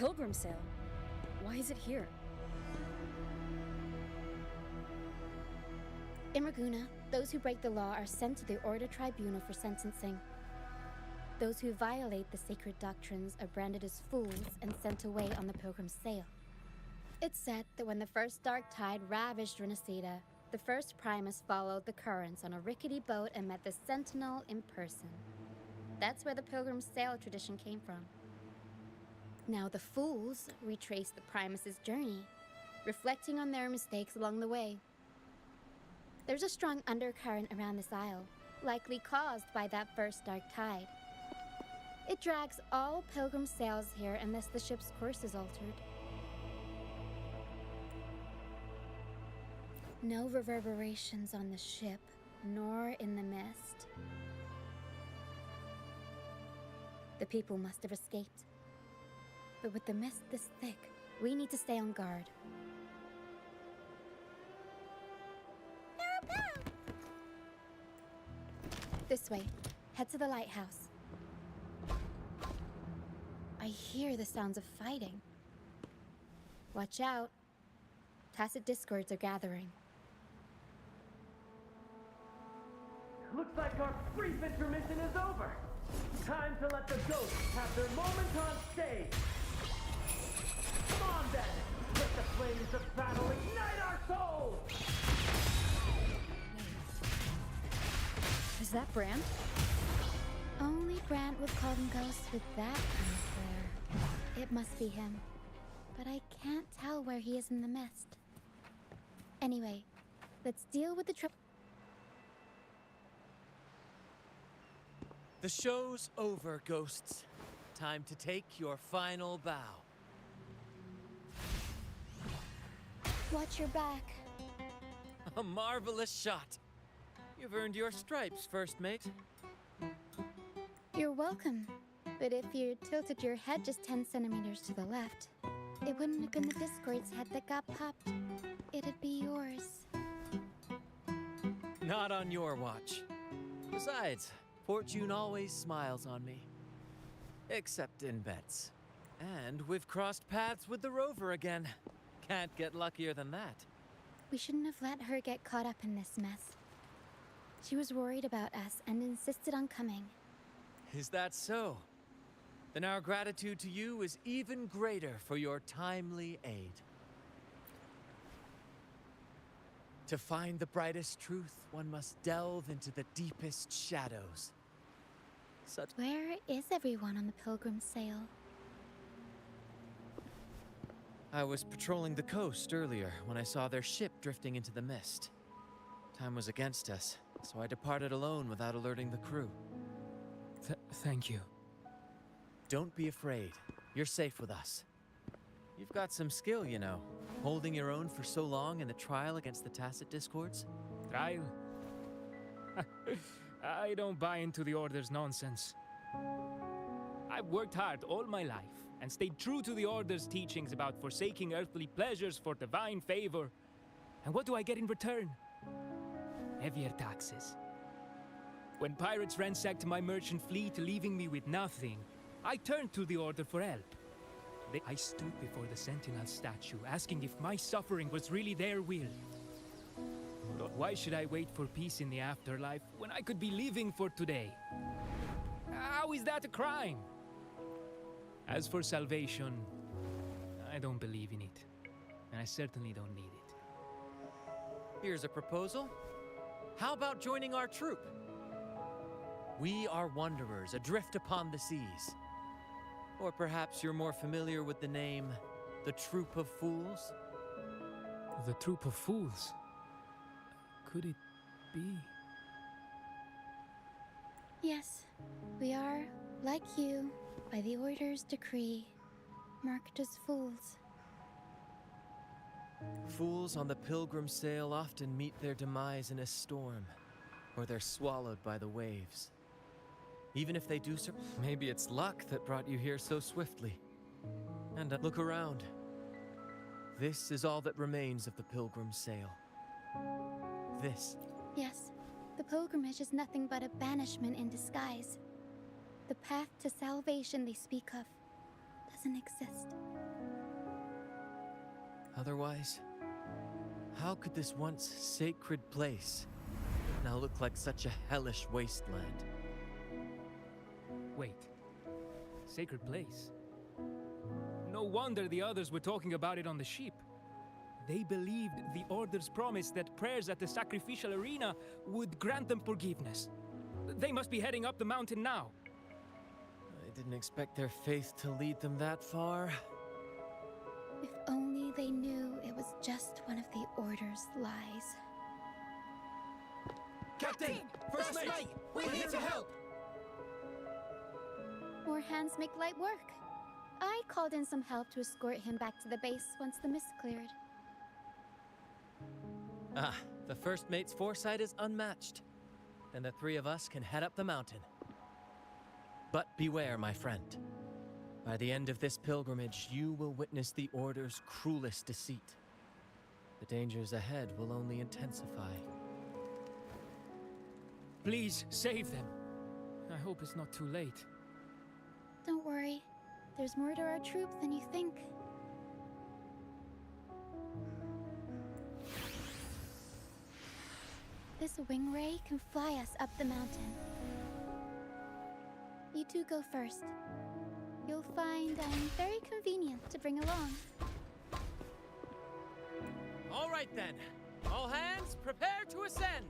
pilgrim sale. Why is it here? In Ragunna, those who break the law are sent to the Order Tribunal for sentencing. Those who violate the sacred doctrines are branded as fools and sent away on the pilgrim sale. It's said that when the first dark tide ravaged Rinascita, the first Primus followed the currents on a rickety boat and met the Sentinel in person. That's where the pilgrim sale tradition came from. Now the fools retrace the Primus's journey, reflecting on their mistakes along the way. There's a strong undercurrent around this isle, likely caused by that first dark tide. It drags all pilgrim sails here unless the ship's course is altered. No reverberations on the ship, nor in the mist. The people must have escaped. But with the mist this thick, we need to stay on guard. This way. Head to the lighthouse. I hear the sounds of fighting. Watch out. Tacit discords are gathering. Looks like our brief intermission is over. Time to let the ghosts have their moment on stage. Come on then! Let the flames of battle ignite our souls! Is that Brand? Only Brant would call them ghosts with that kind of flair. It must be him. But I can't tell where he is in the mist. Anyway, let's deal with the trouble. The show's over, ghosts. Time to take your final bow. Watch your back. A marvelous shot. You've earned your stripes, first mate. You're welcome. But if you tilted your head just 10 centimeters to the left, it wouldn't have been the Discord's head that got popped. It'd be yours. Not on your watch. Besides, fortune always smiles on me. Except in bets. And we've crossed paths with the rover again. Can't get luckier than that. We shouldn't have let her get caught up in this mess. She was worried about us and insisted on coming. Is that so? Then our gratitude to you is even greater for your timely aid. To find the brightest truth, one must delve into the deepest shadows. Where is everyone on the pilgrim sail? I was patrolling the coast earlier when I saw their ship drifting into the mist. Time was against us, so I departed alone without alerting the crew. Thank you. Don't be afraid. You're safe with us. You've got some skill, you know, holding your own for so long in the trial against the Tacit Discords. Trial? I don't buy into the Order's nonsense. I've worked hard all my life and stayed true to the Order's teachings about forsaking earthly pleasures for divine favor. And what do I get in return? Heavier taxes. When pirates ransacked my merchant fleet, leaving me with nothing, I turned to the Order for help. I stood before the Sentinel statue, asking if my suffering was really their will. Why should I wait for peace in the afterlife when I could be living for today? How is that a crime? As for salvation, I don't believe in it. And I certainly don't need it. Here's a proposal. How about joining our troop? We are wanderers adrift upon the seas. Or perhaps you're more familiar with the name, the Troop of Fools? The Troop of Fools? Could it be? Yes, we are, like you, by the Order's decree, marked as fools. Fools on the pilgrim sail often meet their demise in a storm, or they're swallowed by the waves. Even if they do so, maybe it's luck that brought you here so swiftly. And look around. This is all that remains of the pilgrim sail. This. Yes, the pilgrimage is nothing but a banishment in disguise. The path to salvation they speak of doesn't exist. Otherwise, how could this once sacred place now look like such a hellish wasteland? Wait. Sacred place? No wonder the others were talking about it on the ship. They believed the Order's promise that prayers at the sacrificial arena would grant them forgiveness. They must be heading up the mountain now. I didn't expect their faith to lead them that far. If only they knew it was just one of the Order's lies. Captain! First mate! We're here to help! More hands make light work. I called in some help to escort him back to the base once the mist cleared. Ah, the first mate's foresight is unmatched. Then the three of us can head up the mountain. But beware, my friend. By the end of this pilgrimage, you will witness the Order's cruelest deceit. The dangers ahead will only intensify. Please, save them. I hope it's not too late. Don't worry. There's more to our troop than you think. This wing ray can fly us up the mountain. You two go first. You'll find I'm very convenient to bring along. All right then. All hands, prepare to ascend!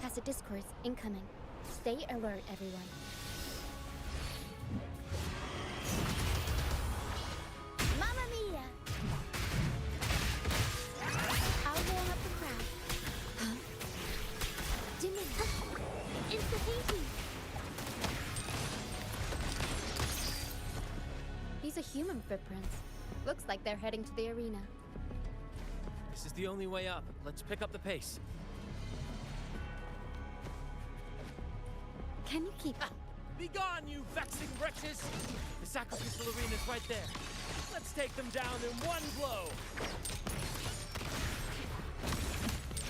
Tacit discourse incoming. Stay alert, everyone. Mamma mia! I'll warm up the crowd. Huh? Jimmy! It's the painting! These are human footprints. Looks like they're heading to the arena. This is the only way up. Let's pick up the pace. Can you keep up? Be gone, you vexing wretches! The sacrificial arena's right there. Let's take them down in one blow!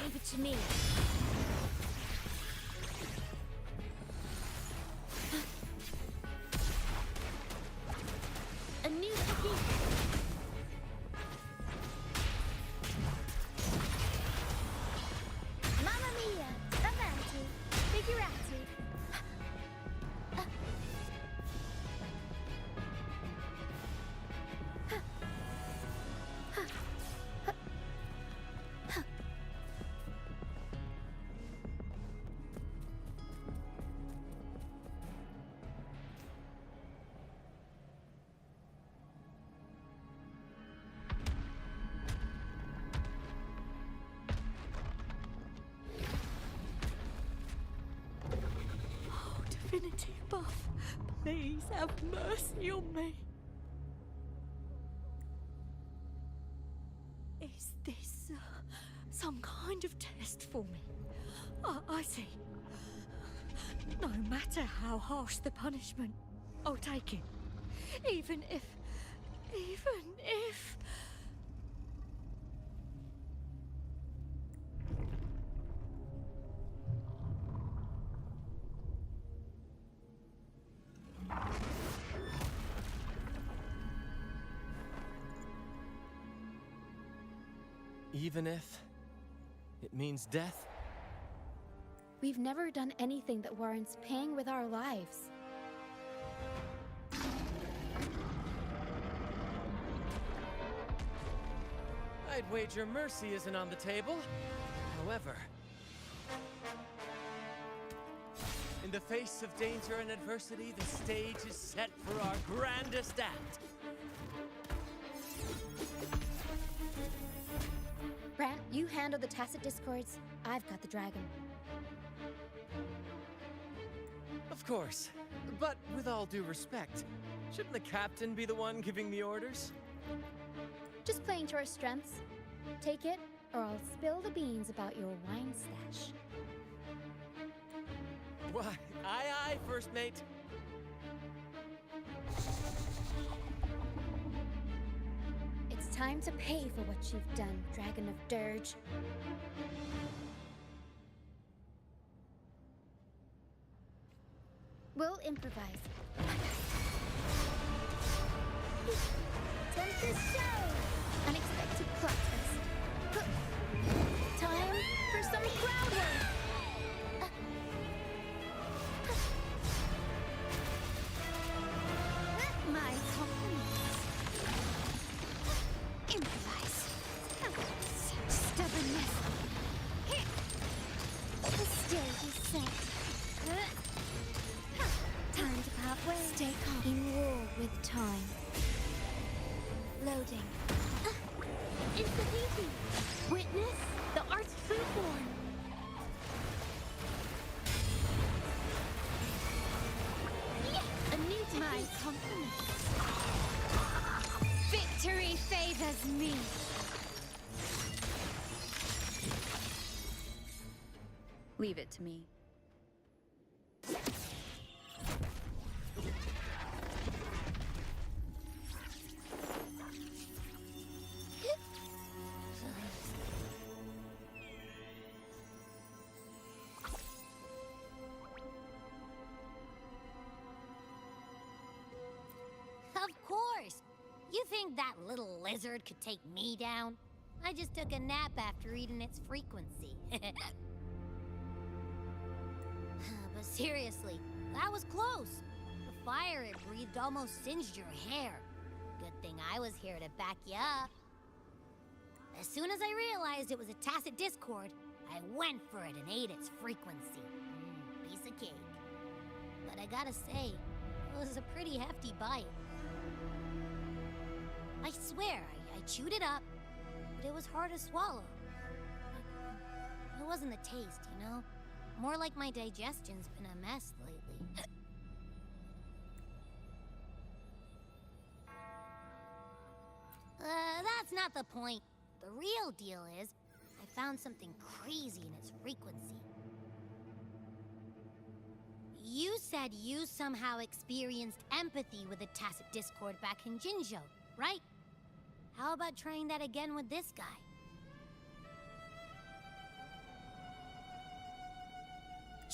Leave it to me. A new technique. Mamma mia! Avanti! Figurati! Divinity above, please have mercy on me. Is this some kind of test for me? I see. No matter how harsh the punishment, I'll take it. Even if... Even if it means death? We've never done anything that warrants paying with our lives. I'd wager mercy isn't on the table. However, in the face of danger and adversity, the stage is set for our grandest act. Brant, you handle the tacit discords. I've got the dragon. Of course. But with all due respect, shouldn't the captain be the one giving the orders? Just playing to our strengths. Take it, or I'll spill the beans about your wine stash. Why, aye, first mate. It's time to pay for what you've done, Dragon of Dirge. We'll improvise. Tempest show! Unexpected plot twist. Time for some crowd work! My compliments. Improvise. Stubbornness. The stage is set. Time to part ways. Stay calm. In war with time. Loading. It's the painting. Witness the art's food form. A new technique. My compliments. Victory favors me. Leave it to me. Of course! You think that little lizard could take me down? I just took a nap after eating its frequency. But seriously, that was close. The fire it breathed almost singed your hair. Good thing I was here to back you up. As soon as I realized it was a tacit discord, I went for it and ate its frequency. Piece of cake. But I gotta say, it was a pretty hefty bite. I swear, I chewed it up, but it was hard to swallow. It wasn't the taste, you know? More like my digestion's been a mess lately. That's not the point. The real deal is, I found something crazy in its frequency. You said you somehow experienced empathy with the tacit discord back in Jinzhou, right? How about trying that again with this guy?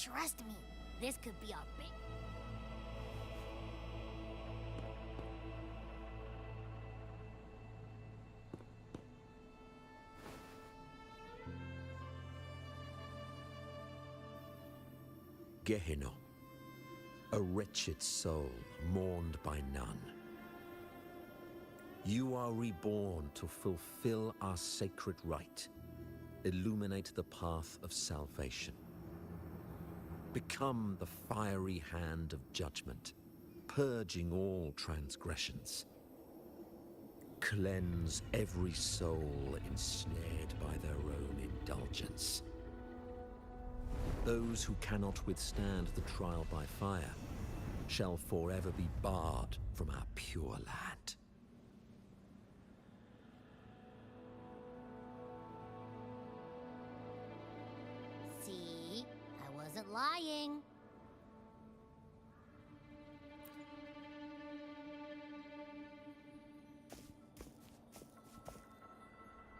Trust me, this could be our big... Gehenna, a wretched soul mourned by none. You are reborn to fulfill our sacred rite, illuminate the path of salvation. Become the fiery hand of judgment, purging all transgressions. Cleanse every soul ensnared by their own indulgence. Those who cannot withstand the trial by fire shall forever be barred from our pure land. See? I wasn't lying.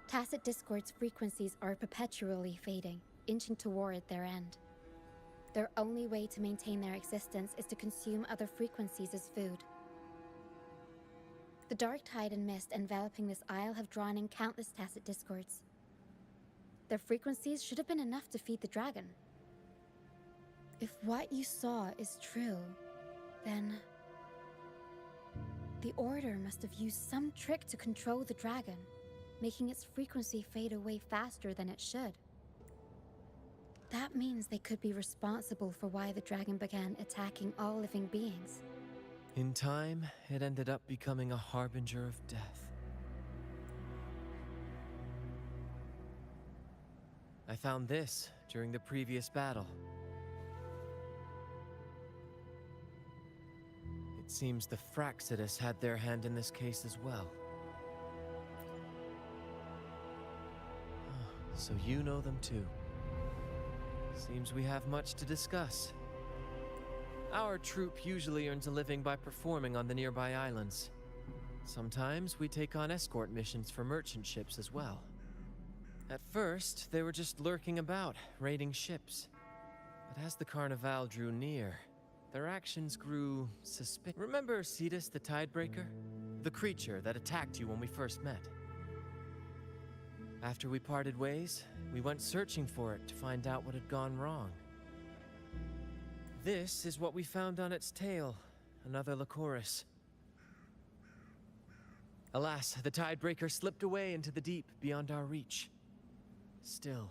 Tacit discord's frequencies are perpetually fading, inching toward their end. Their only way to maintain their existence is to consume other frequencies as food. The dark tide and mist enveloping this isle have drawn in countless tacit discords. Their frequencies should have been enough to feed the dragon. If what you saw is true, then the Order must have used some trick to control the dragon, making its frequency fade away faster than it should. That means they could be responsible for why the dragon began attacking all living beings. In time, it ended up becoming a harbinger of death. I found this during the previous battle. It seems the Fraxitus had their hand in this case as well. So you know them too. Seems we have much to discuss. Our troop usually earns a living by performing on the nearby islands. Sometimes we take on escort missions for merchant ships as well. At first, they were just lurking about, raiding ships. But as the Carnival drew near, their actions grew suspicious. Remember Cetus the Tidebreaker? The creature that attacked you when we first met? After we parted ways, we went searching for it to find out what had gone wrong. This is what we found on its tail, another Lycoris. Alas, the Tidebreaker slipped away into the deep beyond our reach. Still,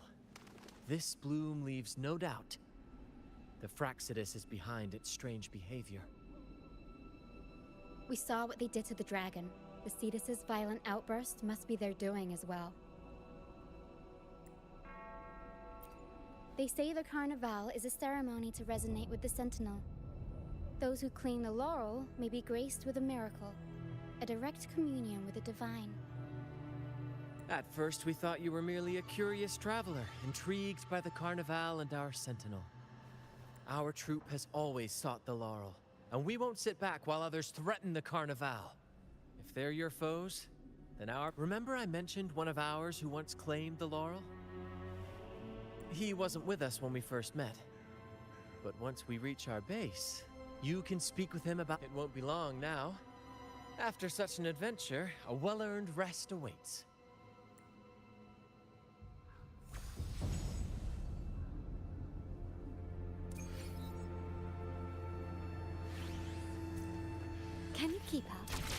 this bloom leaves no doubt. The Fraxitus is behind its strange behavior. We saw what they did to the dragon. The Cetus's violent outburst must be their doing as well. They say the Carnival is a ceremony to resonate with the Sentinel. Those who clean the laurel may be graced with a miracle, a direct communion with the divine. At first, we thought you were merely a curious traveler, intrigued by the Carnival and our Sentinel. Our troop has always sought the laurel, and we won't sit back while others threaten the Carnival. If they're your foes, then our... Remember I mentioned one of ours who once claimed the laurel? He wasn't with us when we first met. But once we reach our base, you can speak with him about... It won't be long now. After such an adventure, a well-earned rest awaits. Can you keep up?